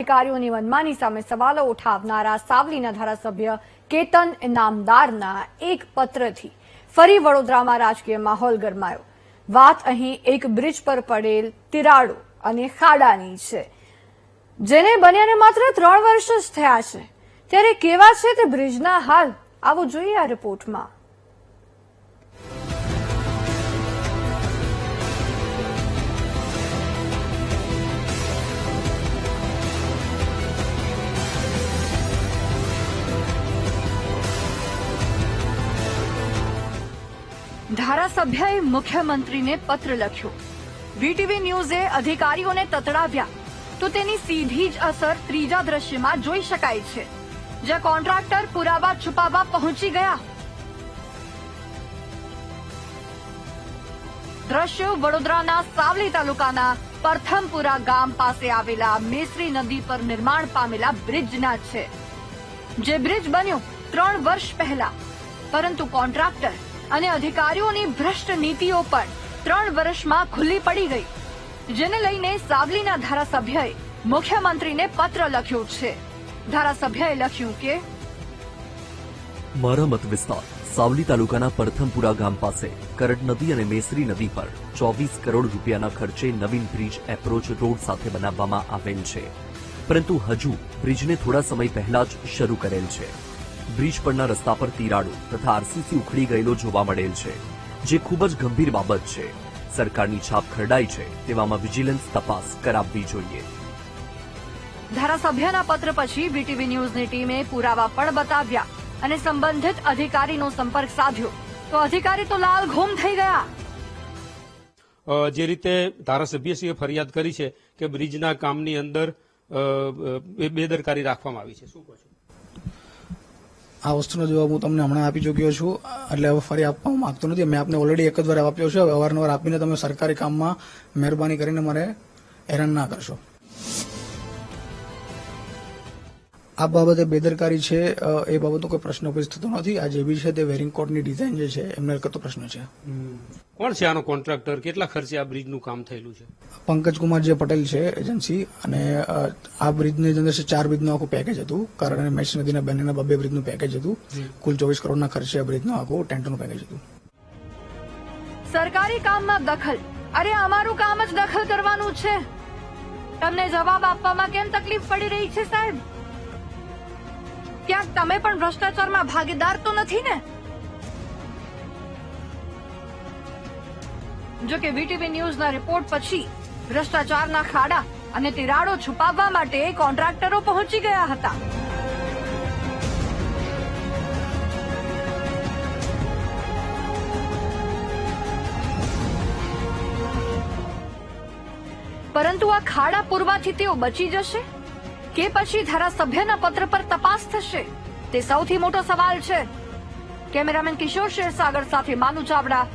અધિકારીઓની મનમાની સામે સવાલો ઉઠાવનારા સાવલીના ધારાસભ્ય કેતન ઇનામદારના એક પત્રથી ફરી વડોદરામાં રાજકીય માહોલ ગરમાયો. વાત અહીં એક બ્રિજ પર પડેલ તિરાડો અને ખાડાની છે, જેને બન્યાને માત્ર 3 વર્ષ જ થયા છે. ત્યારે કેવા છે તે બ્રિજના હાલ, આવો જોઈએ આ રિપોર્ટમાં. ધારાસભ્યએ મુખ્યમંત્રીને પત્ર લખ્યો. વીટીવી ન્યૂઝે અધિકારીઓને તતડાવ્યા તો તેની સીધી જ અસર ત્રીજા દ્રશ્યમાં જોઈ શકાય છે, જ્યાં કોન્ટ્રાક્ટર પુરાવા છુપાવવા પહોંચી ગયા. દ્રશ્યો વડોદરાના સાવલી તાલુકાના પરથમપુરા ગામ પાસે આવેલા મેસરી નદી પર નિર્માણ પામેલા બ્રિજના છે, જે બ્રિજ બન્યો 3 વર્ષ પહેલા. પરંતુ કોન્ટ્રાક્ટર અને અધિકારીઓની ભ્રષ્ટ નીતિઓ પણ 3 વર્ષમાં ખુલ્લી પડી ગઈ, જેને લઈને સાવલીના ધારાસભ્યએ મુખ્યમંત્રીને પત્ર લખ્યો છે. ધારાસભ્યએ લખ્યું કે મારા મત વિસ્તાર સાવલી તાલુકાના પરથમપુરા ગામ પાસે કરડ નદી અને મેસરી નદી પર 24 કરોડ રૂપિયાના ખર્ચે નવીન બ્રિજ એપ્રોચ રોડ સાથે બનાવવામાં આવેલ છે, પરંતુ હજુ બ્રિજને થોડા સમય પહેલા જ શરૂ કરેલ છે. બ્રિજ પરના રસ્તા પર તિરાડો તથા આરસીસી ઉખડી ગયેલો જોવા મળેલ છે, જે ખૂબ જ ગંભીર બાબત છે. સરકારની છાપ ખરડાઈ છે, તેવામાં વિજિલન્સ તપાસ કરાવવી જોઈએ. ધારાસભ્યના પત્ર પછી વીટીવી ન્યૂઝની ટીમે પુરાવા પણ બતાવ્યા અને સંબંધિત અધિકારીનો સંપર્ક સાધ્યો, તો અધિકારી તો લાલ ઘૂમ થઈ ગયા. જે રીતે ધારાસભ્યશ્રીએ ફરિયાદ કરી છે કે બ્રિજના કામની અંદર બેદરકારી રાખવામાં આવી છે, શું કહો છો? આ વસ્તુનો જવાબ હું તમને હમણાં આપી ચૂક્યો છું, એટલે હવે ફરી આપવા માંગતો નથી. મેં આપને ઓલરેડી એક જ વાર આપ્યો છે. હવે અવારનવાર આપીને તમે સરકારી કામમાં મહેરબાની કરીને મને હેરાન ના કરશો. આ બાબતે બેદરકારી છે એ બાબતનો કોઈ પ્રશ્ન ઉપસ્થિત થતો નથી. આ જે બી છે તે વેરિંગ કોટની ડિઝાઇન જે છે એમને લગતો પ્રશ્ન છે. કોણ છે આનો કોન્ટ્રાક્ટર? કેટલા ખર્ચે આ બ્રિજનું કામ થયેલું છે? પંકજકુમાર જે પટેલ છે એજન્સી, અને આ બ્રિજની અંદર 4 બ્રિજનું આખું પેકેજ હતું. કારણ અને મેચ નદીના બંનેના 2 બ્રિજનું પેકેજ હતું. કુલ 24 કરોડના ખર્ચે આ બ્રિજનું આખું ટેન્ટનું પેકેજ હતું. સરકારી કામમાં દખલ? અરે અમારું કામ જ દખલ કરવાનું છે. તમને જવાબ આપવામાં કેમ તકલીફ પડી રહી છે સાહેબ? ક્યાંક તમે પણ ભ્રષ્ટાચારમાં ભાગીદાર તો નથી ને? જો કે વીટીવી ન્યૂઝના રિપોર્ટ પછી ભ્રષ્ટાચારના ખાડા અને તિરાડો છુપાવવા માટે કોન્ટ્રાક્ટરો પહોંચી ગયા હતા. પરંતુ આ ખાડા પૂરવાથી તેઓ બચી જશે કે પછી ધારાસભ્યના પત્ર પર તપાસ થશે? તે સૌથી મોટો સવાલ છે. કેમેરામેન કિશોર શેરસાગર સાથે માનુ ચાવડા,